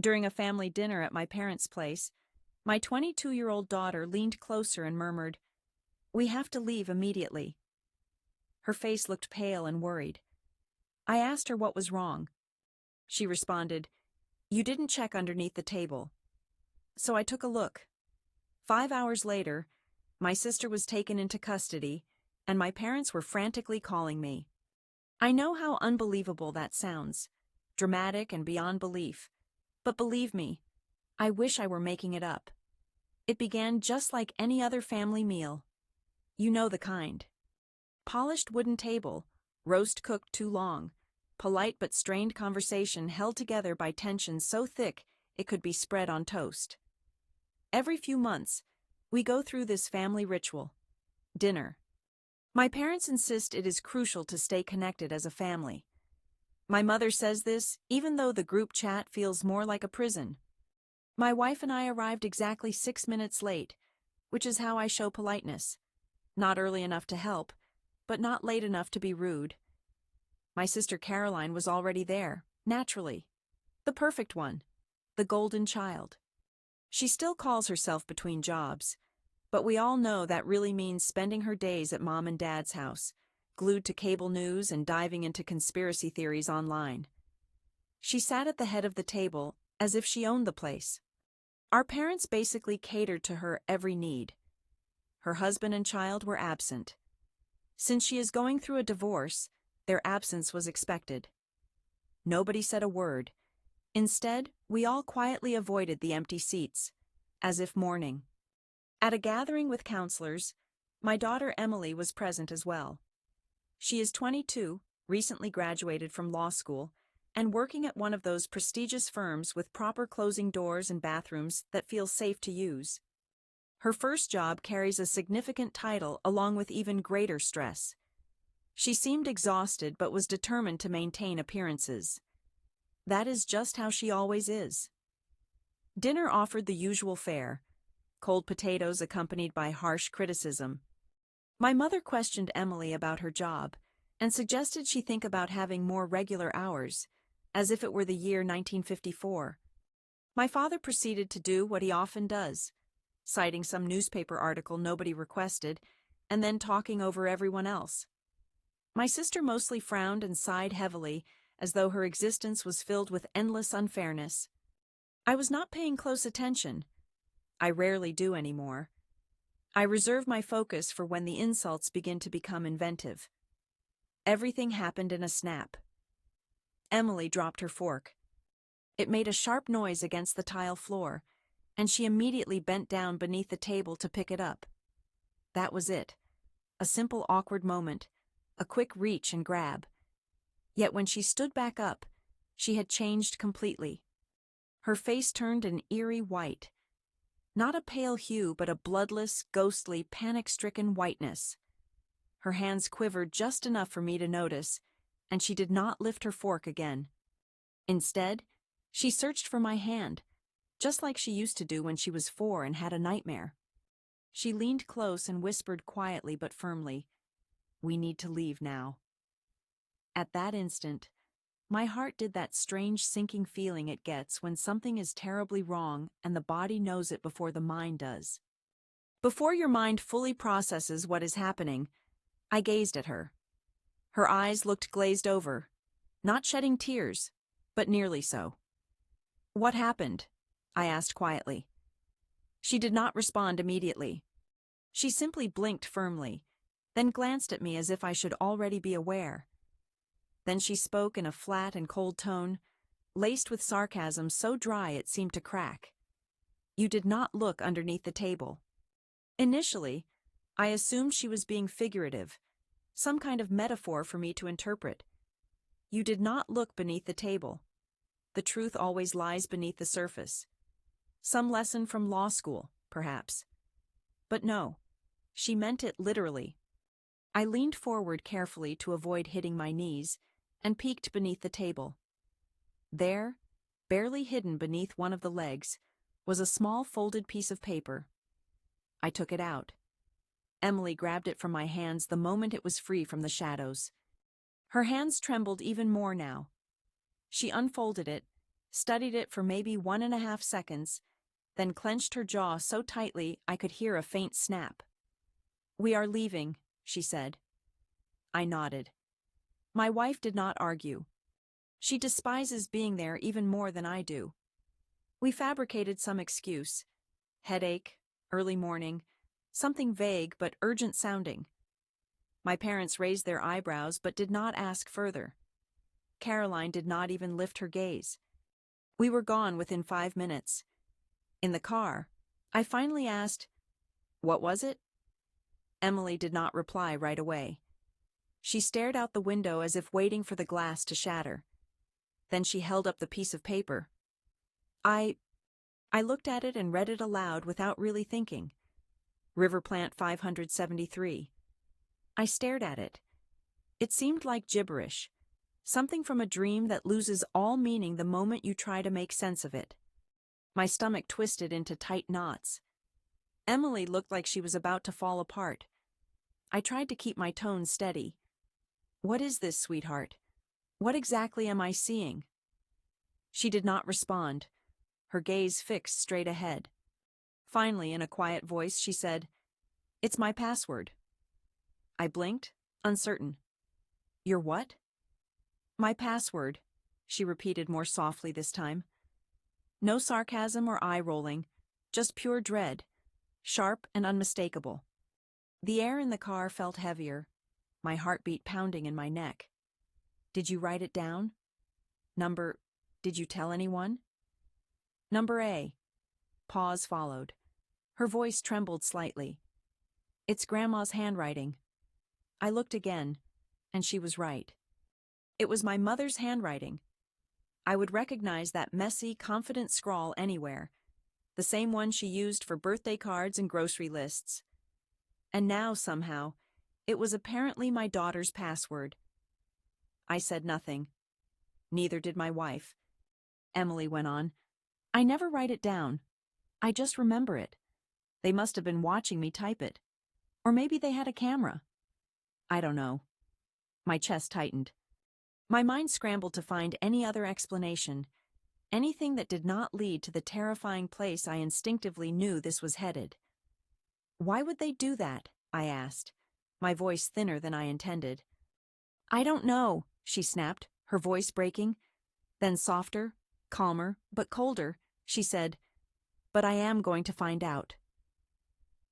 During a family dinner at my parents' place, my 22-year-old daughter leaned closer and murmured, "We have to leave immediately." Her face looked pale and worried. I asked her what was wrong. She responded, "You didn't check underneath the table." So I took a look. 5 hours later, my sister was taken into custody, and my parents were frantically calling me. I know how unbelievable that sounds, dramatic and beyond belief, but believe me, I wish I were making it up. It began just like any other family meal. You know the kind. Polished wooden table, roast cooked too long, polite but strained conversation held together by tension so thick it could be spread on toast. Every few months, we go through this family ritual. Dinner. My parents insist it is crucial to stay connected as a family. My mother says this even though the group chat feels more like a prison. My wife and I arrived exactly 6 minutes late, which is how I show politeness. Not early enough to help, but not late enough to be rude. My sister Caroline was already there, naturally. The perfect one. The golden child. She still calls herself between jobs, but we all know that really means spending her days at mom and dad's house, glued to cable news and diving into conspiracy theories online. She sat at the head of the table as if she owned the place. Our parents basically catered to her every need. Her husband and child were absent. Since she is going through a divorce, their absence was expected. Nobody said a word. Instead, we all quietly avoided the empty seats, as if mourning. At a gathering with counselors, my daughter Emily was present as well. She is 22, recently graduated from law school, and working at one of those prestigious firms with proper closing doors and bathrooms that feel safe to use. Her first job carries a significant title along with even greater stress. She seemed exhausted but was determined to maintain appearances. That is just how she always is. Dinner offered the usual fare, cold potatoes accompanied by harsh criticism. My mother questioned Emily about her job and suggested she think about having more regular hours, as if it were the year 1954. My father proceeded to do what he often does, citing some newspaper article nobody requested, and then talking over everyone else. My sister mostly frowned and sighed heavily, as though her existence was filled with endless unfairness. I was not paying close attention. I rarely do anymore. I reserve my focus for when the insults begin to become inventive. Everything happened in a snap. Emily dropped her fork. It made a sharp noise against the tile floor, and she immediately bent down beneath the table to pick it up. That was it. A simple awkward moment, a quick reach and grab. Yet when she stood back up, she had changed completely. Her face turned an eerie white. Not a pale hue, but a bloodless, ghostly, panic-stricken whiteness. Her hands quivered just enough for me to notice, and she did not lift her fork again. Instead, she searched for my hand, just like she used to do when she was 4 and had a nightmare. She leaned close and whispered quietly but firmly, "We need to leave now." At that instant, my heart did that strange sinking feeling it gets when something is terribly wrong and the body knows it before the mind does. Before your mind fully processes what is happening, I gazed at her. Her eyes looked glazed over, not shedding tears, but nearly so. "What happened?" I asked quietly. She did not respond immediately. She simply blinked firmly, then glanced at me as if I should already be aware. Then she spoke in a flat and cold tone, laced with sarcasm so dry it seemed to crack. "You did not look underneath the table." Initially, I assumed she was being figurative, some kind of metaphor for me to interpret. You did not look beneath the table. The truth always lies beneath the surface. Some lesson from law school, perhaps. But no, she meant it literally. I leaned forward carefully to avoid hitting my knees and peeked beneath the table. There, barely hidden beneath one of the legs, was a small folded piece of paper. I took it out. Emily grabbed it from my hands the moment it was free from the shadows. Her hands trembled even more now. She unfolded it, studied it for maybe 1.5 seconds, then clenched her jaw so tightly I could hear a faint snap. "We are leaving," she said. I nodded. My wife did not argue. She despises being there even more than I do. We fabricated some excuse. Headache, early morning, something vague but urgent sounding. My parents raised their eyebrows but did not ask further. Caroline did not even lift her gaze. We were gone within 5 minutes. In the car, I finally asked, "What was it?" Emily did not reply right away. She stared out the window as if waiting for the glass to shatter. Then she held up the piece of paper. I looked at it and read it aloud without really thinking. River Plant 573. I stared at it. It seemed like gibberish, something from a dream that loses all meaning the moment you try to make sense of it. My stomach twisted into tight knots. Emily looked like she was about to fall apart. I tried to keep my tone steady. "What is this, sweetheart? What exactly am I seeing?" She did not respond, her gaze fixed straight ahead. Finally, in a quiet voice, she said, "It's my password." I blinked, uncertain. "Your what?" "My password," she repeated more softly this time. No sarcasm or eye-rolling, just pure dread, sharp and unmistakable. The air in the car felt heavier, my heartbeat pounding in my neck. "Did you write it down? Did you tell anyone?" "Number A." Pause followed. Her voice trembled slightly. "It's Grandma's handwriting." I looked again, and she was right. It was my mother's handwriting. I would recognize that messy, confident scrawl anywhere, the same one she used for birthday cards and grocery lists. And now, somehow, it was apparently my daughter's password. I said nothing. Neither did my wife. Emily went on. "I never write it down. I just remember it. They must have been watching me type it. Or maybe they had a camera. I don't know." My chest tightened. My mind scrambled to find any other explanation, anything that did not lead to the terrifying place I instinctively knew this was headed. "Why would they do that?" I asked, my voice thinner than I intended. "I don't know," she snapped, her voice breaking. Then softer, calmer, but colder, she said, "But I am going to find out."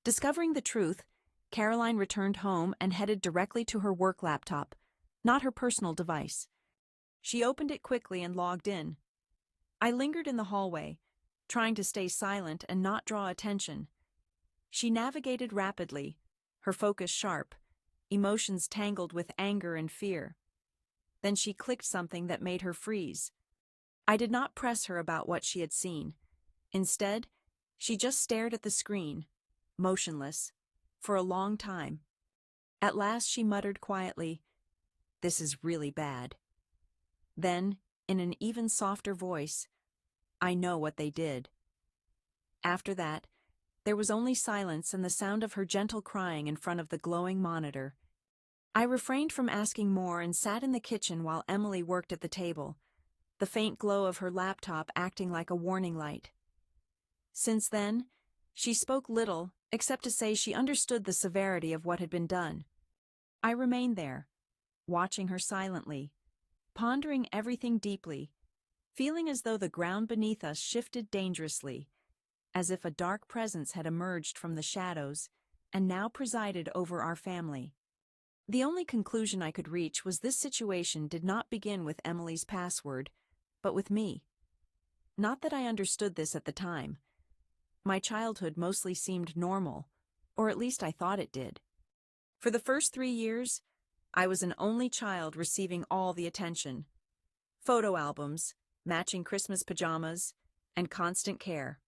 Discovering the truth, Caroline returned home and headed directly to her work laptop, not her personal device. She opened it quickly and logged in. I lingered in the hallway, trying to stay silent and not draw attention. She navigated rapidly, her focus sharp, emotions tangled with anger and fear. Then she clicked something that made her freeze. I did not press her about what she had seen. Instead, she just stared at the screen, motionless, for a long time. At last she muttered quietly, "This is really bad." Then, in an even softer voice, "I know what they did." After that, there was only silence and the sound of her gentle crying in front of the glowing monitor. I refrained from asking more and sat in the kitchen while Emily worked at the table, the faint glow of her laptop acting like a warning light. Since then, she spoke little except to say she understood the severity of what had been done. I remained there, watching her silently, pondering everything deeply, feeling as though the ground beneath us shifted dangerously, as if a dark presence had emerged from the shadows and now presided over our family. The only conclusion I could reach was this situation did not begin with Emily's password, but with me. Not that I understood this at the time. My childhood mostly seemed normal, or at least I thought it did. For the first 3 years, I was an only child receiving all the attention. Photo albums, matching Christmas pajamas, and constant care.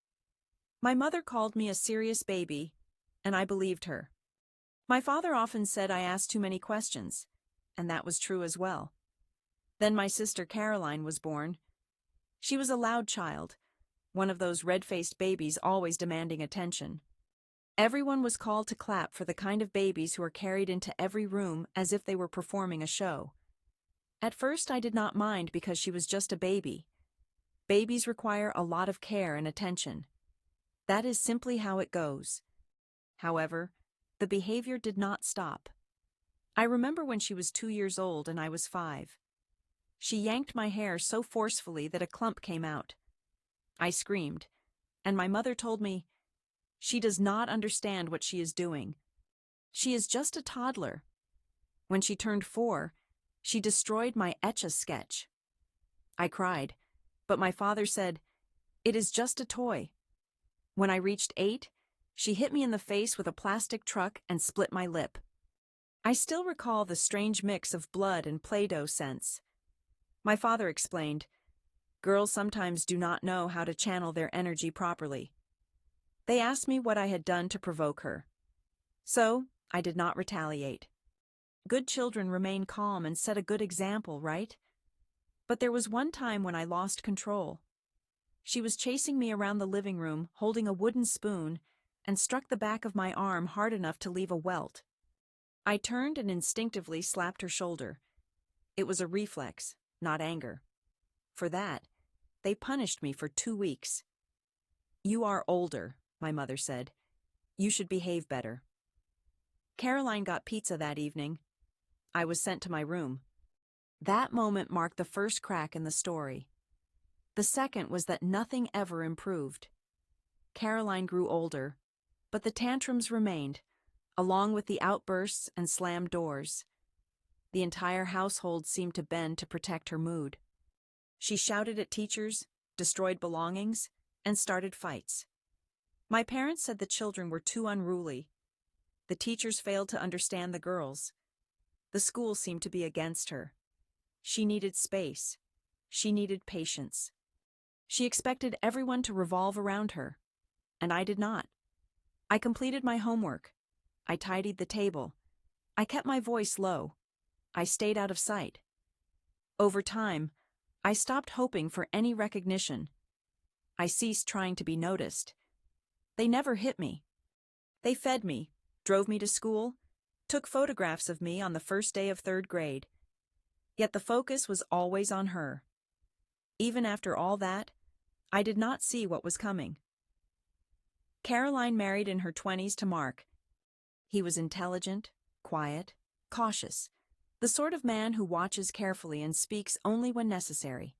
My mother called me a serious baby, and I believed her. My father often said I asked too many questions, and that was true as well. Then my sister Caroline was born. She was a loud child, one of those red-faced babies always demanding attention. Everyone was called to clap for the kind of babies who are carried into every room as if they were performing a show. At first I did not mind because she was just a baby. Babies require a lot of care and attention. That is simply how it goes. However, the behavior did not stop. I remember when she was 2 years old and I was 5. She yanked my hair so forcefully that a clump came out. I screamed, and my mother told me, "She does not understand what she is doing. She is just a toddler." When she turned 4, she destroyed my Etch-a-Sketch. I cried, but my father said, "It is just a toy." When I reached 8, she hit me in the face with a plastic truck and split my lip. I still recall the strange mix of blood and Play-Doh scents. My father explained, "Girls sometimes do not know how to channel their energy properly." They asked me what I had done to provoke her. So, I did not retaliate. Good children remain calm and set a good example, right? But there was one time when I lost control. She was chasing me around the living room, holding a wooden spoon, and struck the back of my arm hard enough to leave a welt. I turned and instinctively slapped her shoulder. It was a reflex, not anger. For that, they punished me for 2 weeks. "You are older," my mother said. "You should behave better." Caroline got pizza that evening. I was sent to my room. That moment marked the first crack in the story. The second was that nothing ever improved. Caroline grew older, but the tantrums remained, along with the outbursts and slammed doors. The entire household seemed to bend to protect her mood. She shouted at teachers, destroyed belongings, and started fights. My parents said the children were too unruly. The teachers failed to understand the girls. The school seemed to be against her. She needed space. She needed patience. She expected everyone to revolve around her, and I did not. I completed my homework. I tidied the table. I kept my voice low. I stayed out of sight. Over time, I stopped hoping for any recognition. I ceased trying to be noticed. They never hit me. They fed me, drove me to school, took photographs of me on the first day of 3rd grade. Yet the focus was always on her. Even after all that, I did not see what was coming. Caroline married in her 20s to Mark. He was intelligent, quiet, cautious, the sort of man who watches carefully and speaks only when necessary.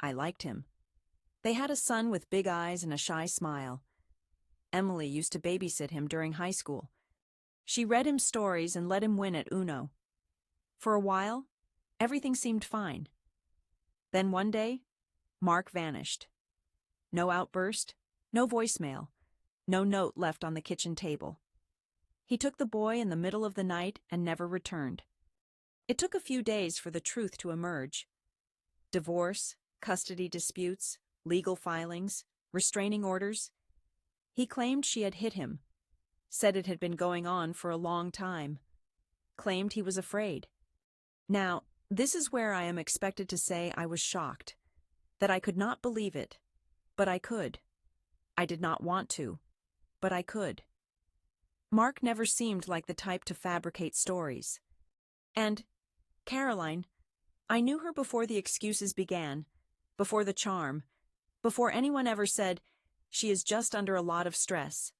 I liked him. They had a son with big eyes and a shy smile. Emily used to babysit him during high school. She read him stories and let him win at Uno. For a while, everything seemed fine. Then one day, Mark vanished. No outburst, no voicemail, no note left on the kitchen table. He took the boy in the middle of the night and never returned. It took a few days for the truth to emerge. Divorce, custody disputes, legal filings, restraining orders. He claimed she had hit him, said it had been going on for a long time, claimed he was afraid. Now, this is where I am expected to say I was shocked, that I could not believe it, but I could. I did not want to, but I could. Mark never seemed like the type to fabricate stories. And, Caroline, I knew her before the excuses began, before the charm, before anyone ever said, "She is just under a lot of stress."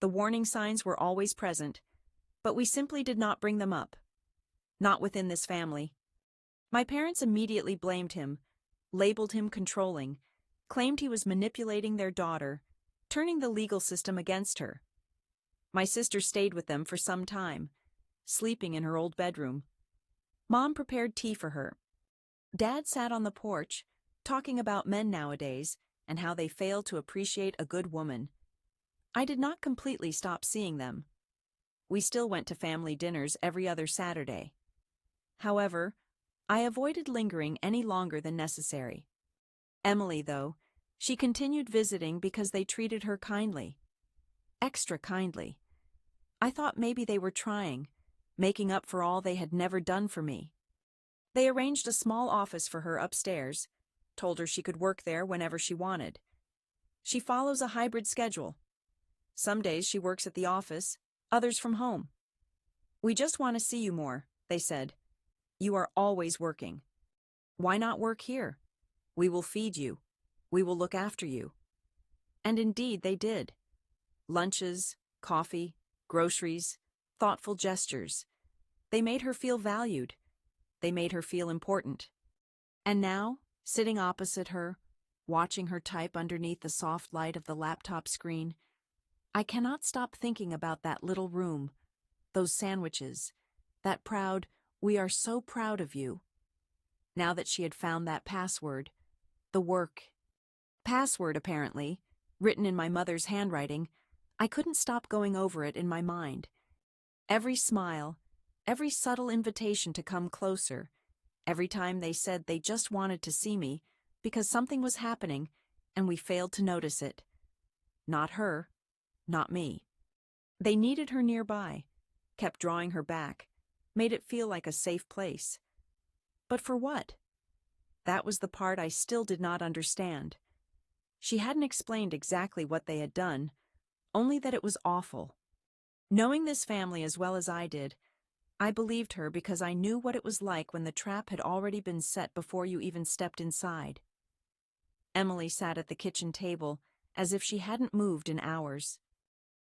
The warning signs were always present, but we simply did not bring them up. Not within this family. My parents immediately blamed him, labeled him controlling, claimed he was manipulating their daughter, turning the legal system against her. My sister stayed with them for some time, sleeping in her old bedroom. Mom prepared tea for her. Dad sat on the porch, talking about men nowadays and how they fail to appreciate a good woman. I did not completely stop seeing them. We still went to family dinners every other Saturday. However, I avoided lingering any longer than necessary. Emily, though, she continued visiting because they treated her kindly. Extra kindly. I thought maybe they were trying, making up for all they had never done for me. They arranged a small office for her upstairs, told her she could work there whenever she wanted. She follows a hybrid schedule. Some days she works at the office, others from home. "We just want to see you more," they said. "You are always working. Why not work here? We will feed you. We will look after you. And indeed they did. Lunches, coffee, groceries, thoughtful gestures. They made her feel valued. They made her feel important. And now, sitting opposite her, watching her type underneath the soft light of the laptop screen, I cannot stop thinking about that little room, those sandwiches, that proud, "We are so proud of you." Now that she had found that password, the work password apparently, written in my mother's handwriting, I couldn't stop going over it in my mind. Every smile, every subtle invitation to come closer, every time they said they just wanted to see me because something was happening and we failed to notice it. Not her, not me. They needed her nearby, kept drawing her back, made it feel like a safe place. But for what? That was the part I still did not understand. She hadn't explained exactly what they had done, only that it was awful. Knowing this family as well as I did, I believed her because I knew what it was like when the trap had already been set before you even stepped inside. Emily sat at the kitchen table as if she hadn't moved in hours.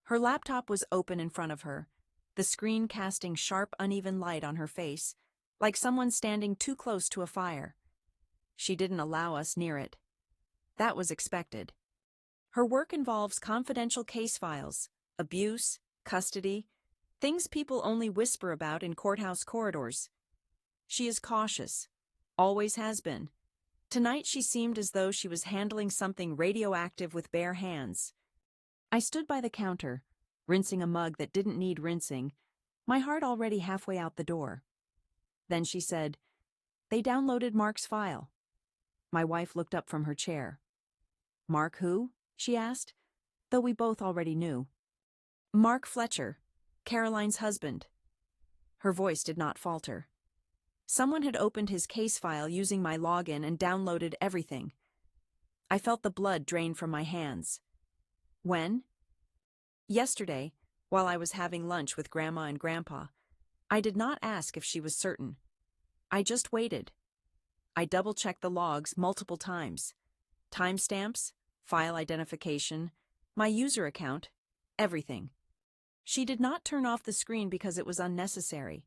Her laptop was open in front of her, the screen casting sharp, uneven light on her face, like someone standing too close to a fire. She didn't allow us near it. That was expected. Her work involves confidential case files, abuse, custody, things people only whisper about in courthouse corridors. She is cautious, always has been. Tonight she seemed as though she was handling something radioactive with bare hands. I stood by the counter, rinsing a mug that didn't need rinsing, my heart already halfway out the door. Then she said, "They downloaded Mark's file." My wife looked up from her chair. "Mark who?" she asked, though we both already knew. "Mark Fletcher, Caroline's husband." Her voice did not falter. Someone had opened his case file using my login and downloaded everything. I felt the blood drain from my hands. When? Yesterday, while I was having lunch with Grandma and Grandpa. I did not ask if she was certain. I just waited. I double-checked the logs multiple times. Timestamps, file identification, my user account, everything. She did not turn off the screen because it was unnecessary.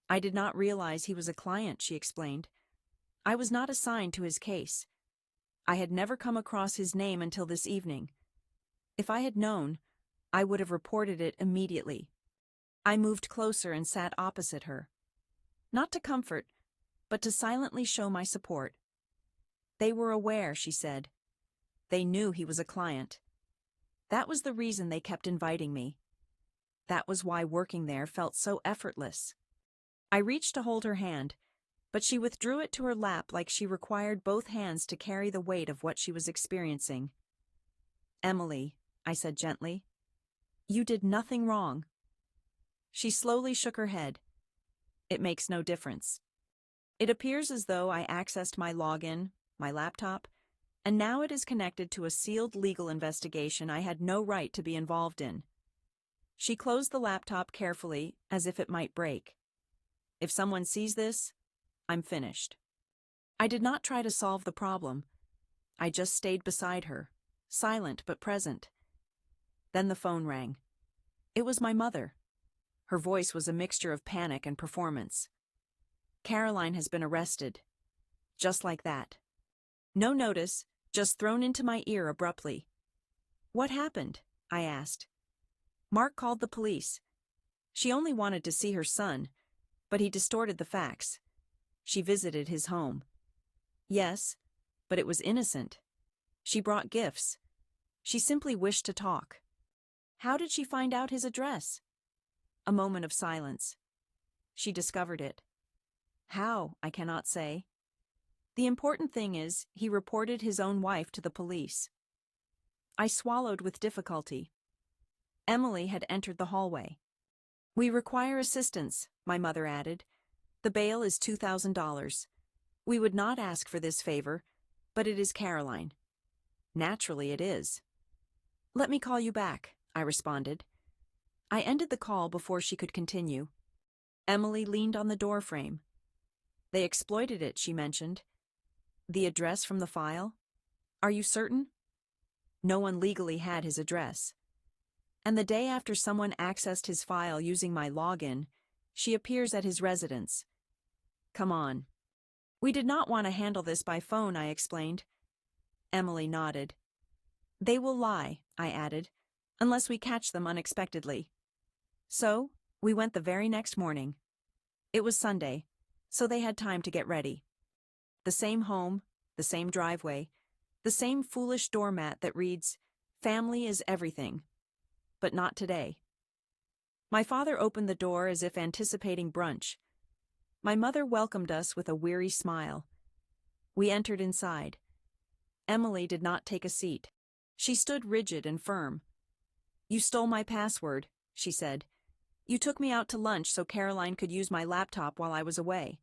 I did not realize he was a client, she explained. I was not assigned to his case. I had never come across his name until this evening. If I had known, I would have reported it immediately. I moved closer and sat opposite her. Not to comfort, but to silently show my support. They were aware, she said. They knew he was a client. That was the reason they kept inviting me. That was why working there felt so effortless. I reached to hold her hand, but she withdrew it to her lap like she required both hands to carry the weight of what she was experiencing. "Emily," I said gently, "you did nothing wrong." She slowly shook her head. "It makes no difference. It appears as though I accessed my login, my laptop, and now it is connected to a sealed legal investigation I had no right to be involved in." She closed the laptop carefully, as if it might break. "If someone sees this, I'm finished." I did not try to solve the problem. I just stayed beside her, silent but present. Then the phone rang. It was my mother. Her voice was a mixture of panic and performance. "Caroline has been arrested." Just like that. No notice, just thrown into my ear abruptly. "What happened?" I asked. "Mark called the police. She only wanted to see her son, but he distorted the facts. She visited his home." "Yes, but it was innocent. She brought gifts. She simply wished to talk." "How did she find out his address?" A moment of silence. "She discovered it." How, I cannot say. The important thing is, he reported his own wife to the police. I swallowed with difficulty. Emily had entered the hallway. "We require assistance," my mother added. "The bail is $2,000. We would not ask for this favor, but it is Caroline." "Naturally it is." "Let me call you back," I responded. I ended the call before she could continue. Emily leaned on the doorframe. "They exploited it," she mentioned. The address from the file? Are you certain? No one legally had his address. And the day after someone accessed his file using my login, she appears at his residence. Come on. We did not want to handle this by phone, I explained. Emily nodded. They will lie, I added, unless we catch them unexpectedly. So, we went the very next morning. It was Sunday, so they had time to get ready. The same home, the same driveway, the same foolish doormat that reads, "Family is everything." But not today. My father opened the door as if anticipating brunch. My mother welcomed us with a weary smile. We entered inside. Emily did not take a seat. She stood rigid and firm. "You stole my password," she said. "You took me out to lunch so Caroline could use my laptop while I was away."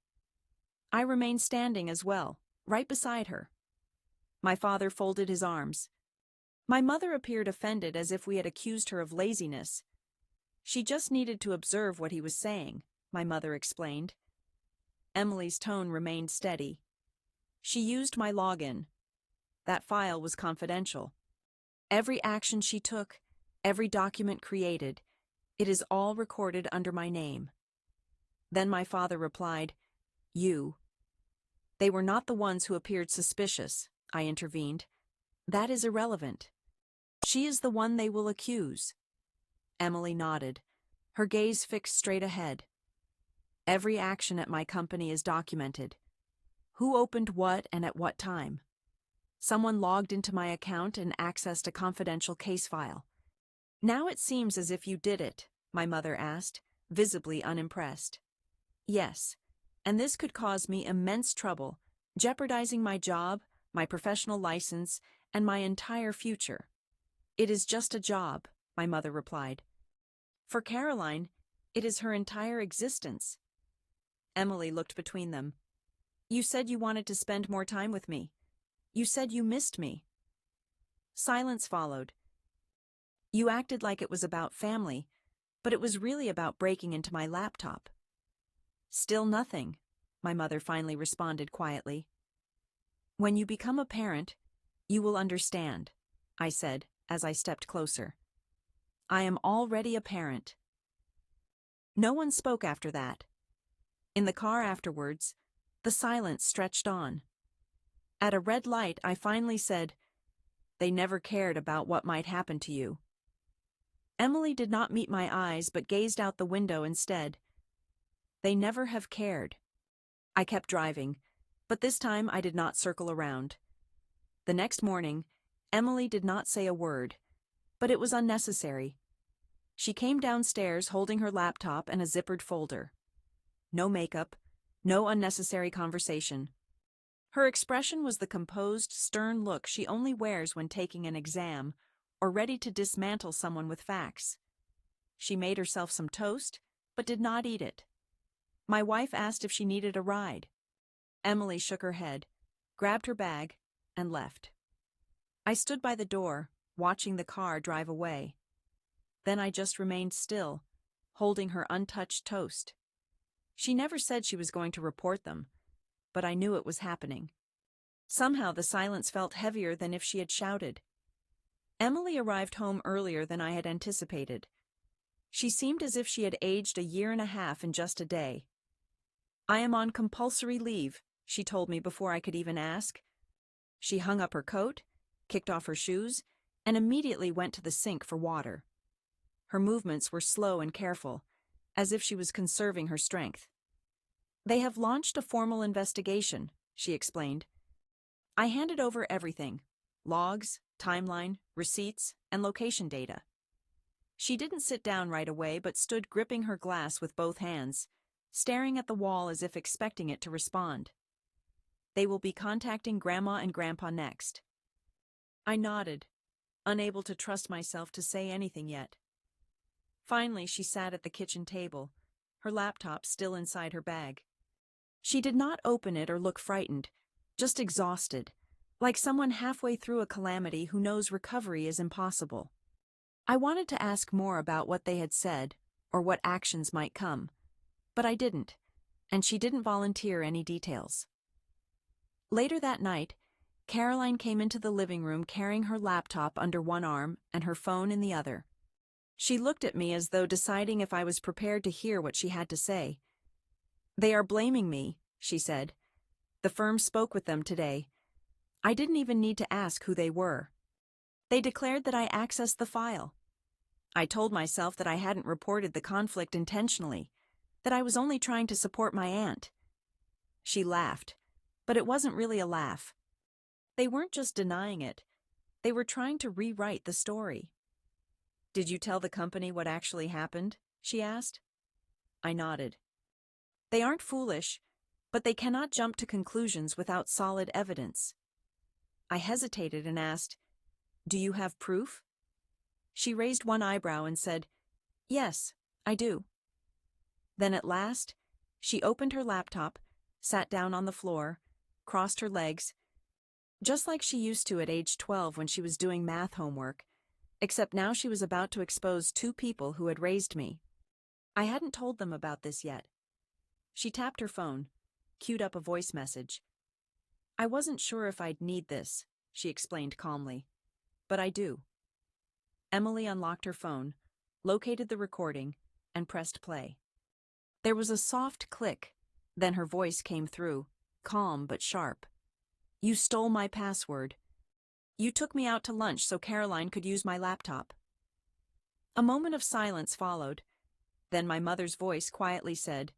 I remained standing as well, right beside her. My father folded his arms. My mother appeared offended as if we had accused her of laziness. She just needed to observe what he was saying, my mother explained. Emily's tone remained steady. She used my login. That file was confidential. Every action she took, every document created, it is all recorded under my name. Then my father replied, "You." They were not the ones who appeared suspicious, I intervened. That is irrelevant. She is the one they will accuse. Emily nodded, her gaze fixed straight ahead. Every action at my company is documented. Who opened what and at what time? Someone logged into my account and accessed a confidential case file. Now it seems as if you did it, my mother asked, visibly unimpressed. Yes, and this could cause me immense trouble, jeopardizing my job, my professional license, and my entire future. It is just a job, my mother replied. For Caroline, it is her entire existence. Emily looked between them. You said you wanted to spend more time with me. You said you missed me. Silence followed. You acted like it was about family, but it was really about breaking into my laptop. Still nothing, my mother finally responded quietly. When you become a parent, you will understand, I said as I stepped closer. I am already a parent. No one spoke after that. In the car afterwards, the silence stretched on. At a red light, I finally said, "They never cared about what might happen to you." Emily did not meet my eyes but gazed out the window instead. They never have cared. I kept driving, but this time I did not circle around. The next morning, Emily did not say a word, but it was unnecessary. She came downstairs holding her laptop and a zippered folder. No makeup, no unnecessary conversation. Her expression was the composed, stern look she only wears when taking an exam or ready to dismantle someone with facts. She made herself some toast, but did not eat it. My wife asked if she needed a ride. Emily shook her head, grabbed her bag, and left. I stood by the door, watching the car drive away. Then I just remained still, holding her untouched toast. She never said she was going to report them, but I knew it was happening. Somehow the silence felt heavier than if she had shouted. Emily arrived home earlier than I had anticipated. She seemed as if she had aged 1.5 years in just a day. I am on compulsory leave, she told me before I could even ask. She hung up her coat, kicked off her shoes, and immediately went to the sink for water. Her movements were slow and careful, as if she was conserving her strength. They have launched a formal investigation, she explained. I handed over everything: logs, timeline, receipts, and location data. She didn't sit down right away but stood gripping her glass with both hands, staring at the wall as if expecting it to respond. They will be contacting Grandma and Grandpa next. I nodded, unable to trust myself to say anything yet. Finally, she sat at the kitchen table, her laptop still inside her bag. She did not open it or look frightened, just exhausted, like someone halfway through a calamity who knows recovery is impossible. I wanted to ask more about what they had said, or what actions might come, but I didn't, and she didn't volunteer any details. Later that night, Caroline came into the living room carrying her laptop under one arm and her phone in the other. She looked at me as though deciding if I was prepared to hear what she had to say. "They are blaming me," she said. "The firm spoke with them today. I didn't even need to ask who they were. They declared that I accessed the file. I told myself that I hadn't reported the conflict intentionally, that I was only trying to support my aunt." She laughed, but it wasn't really a laugh. They weren't just denying it. They were trying to rewrite the story. "Did you tell the company what actually happened?" she asked. I nodded. "They aren't foolish, but they cannot jump to conclusions without solid evidence." I hesitated and asked, "Do you have proof?" She raised one eyebrow and said, "Yes, I do." Then at last, she opened her laptop, sat down on the floor, crossed her legs, just like she used to at age 12 when she was doing math homework, except now she was about to expose two people who had raised me. I hadn't told them about this yet. She tapped her phone, queued up a voice message. "I wasn't sure if I'd need this," she explained calmly, "but I do." Emily unlocked her phone, located the recording, and pressed play. There was a soft click, then her voice came through, calm but sharp. "You stole my password. You took me out to lunch so Caroline could use my laptop." A moment of silence followed. Then my mother's voice quietly said,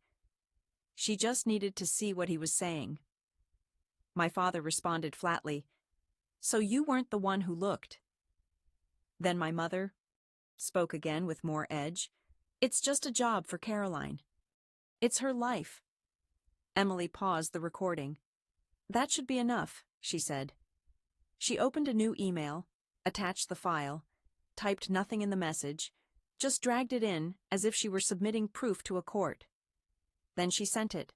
"She just needed to see what he was saying." My father responded flatly, "So you weren't the one who looked." Then my mother spoke again with more edge. "It's just a job for Caroline. It's her life." Emily paused the recording. "That should be enough," she said. She opened a new email, attached the file, typed nothing in the message, just dragged it in as if she were submitting proof to a court. Then she sent it.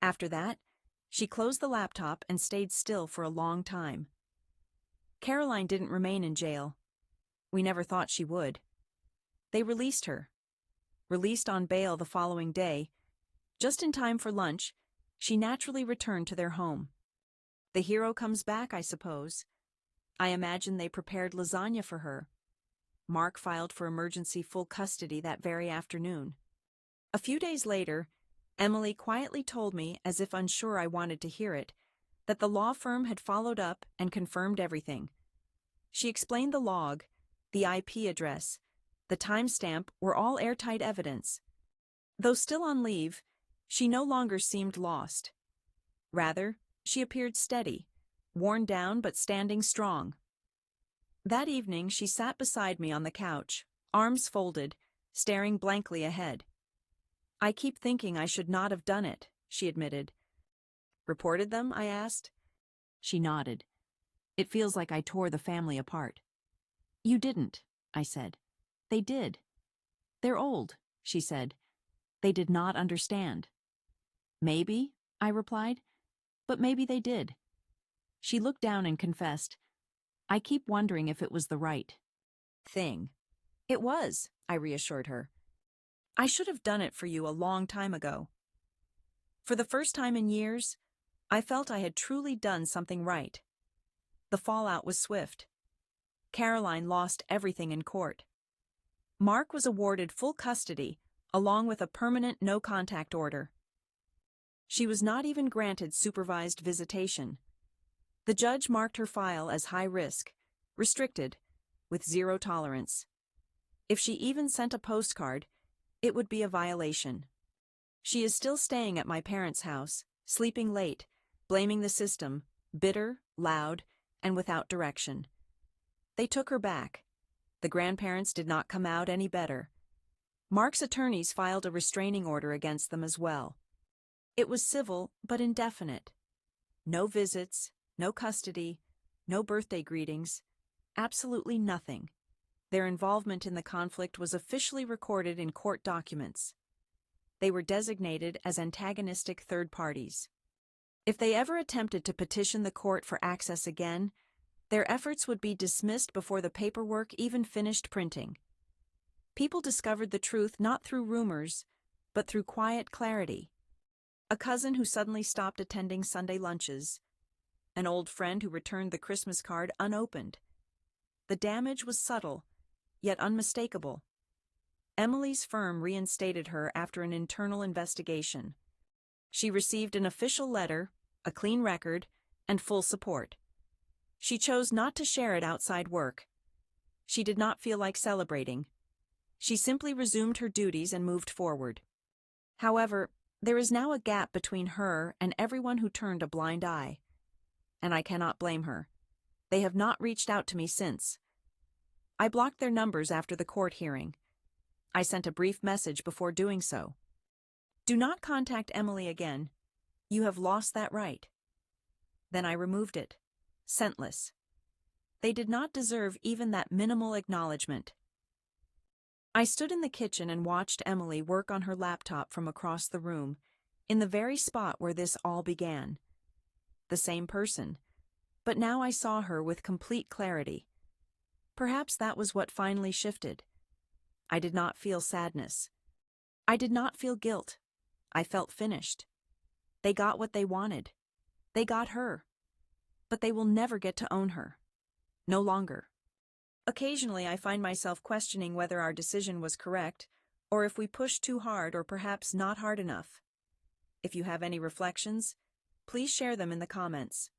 After that, she closed the laptop and stayed still for a long time. Caroline didn't remain in jail. We never thought she would. They released her. Released on bail the following day, just in time for lunch, she naturally returned to their home. The hero comes back, I suppose. I imagine they prepared lasagna for her. Mark filed for emergency full custody that very afternoon. A few days later, Emily quietly told me, as if unsure I wanted to hear it, that the law firm had followed up and confirmed everything. She explained the log, the IP address, the timestamp were all airtight evidence. Though still on leave, she no longer seemed lost. Rather, she appeared steady, worn down but standing strong. That evening, she sat beside me on the couch, arms folded, staring blankly ahead. "I keep thinking I should not have done it," she admitted. "Reported them?" I asked. She nodded. "It feels like I tore the family apart." "You didn't," I said. "They did." "They're old," she said. "They did not understand." "Maybe," I replied, "but maybe they did." She looked down and confessed, "I keep wondering if it was the right thing." "It was," I reassured her. "I should have done it for you a long time ago." For the first time in years, I felt I had truly done something right. The fallout was swift. Caroline lost everything in court. Mark was awarded full custody, along with a permanent no-contact order. She was not even granted supervised visitation. The judge marked her file as high risk, restricted, with zero tolerance. If she even sent a postcard, it would be a violation. She is still staying at my parents' house, sleeping late, blaming the system, bitter, loud, and without direction. They took her back. The grandparents did not come out any better. Mark's attorneys filed a restraining order against them as well. It was civil but indefinite. No visits, no custody, no birthday greetings, absolutely nothing. Their involvement in the conflict was officially recorded in court documents. They were designated as antagonistic third parties. If they ever attempted to petition the court for access again, their efforts would be dismissed before the paperwork even finished printing. People discovered the truth not through rumors, but through quiet clarity. A cousin who suddenly stopped attending Sunday lunches, an old friend who returned the Christmas card unopened. The damage was subtle, yet unmistakable. Emily's firm reinstated her after an internal investigation. She received an official letter, a clean record, and full support. She chose not to share it outside work. She did not feel like celebrating. She simply resumed her duties and moved forward. However, there is now a gap between her and everyone who turned a blind eye. And I cannot blame her. They have not reached out to me since. I blocked their numbers after the court hearing. I sent a brief message before doing so. Do not contact Emily again. You have lost that right. Then I removed it, scentless. They did not deserve even that minimal acknowledgement. I stood in the kitchen and watched Emily work on her laptop from across the room, in the very spot where this all began. The same person, but now I saw her with complete clarity. Perhaps that was what finally shifted. I did not feel sadness. I did not feel guilt. I felt finished. They got what they wanted. They got her. But they will never get to own her. No longer. Occasionally I find myself questioning whether our decision was correct, or if we pushed too hard or perhaps not hard enough. If you have any reflections, please share them in the comments.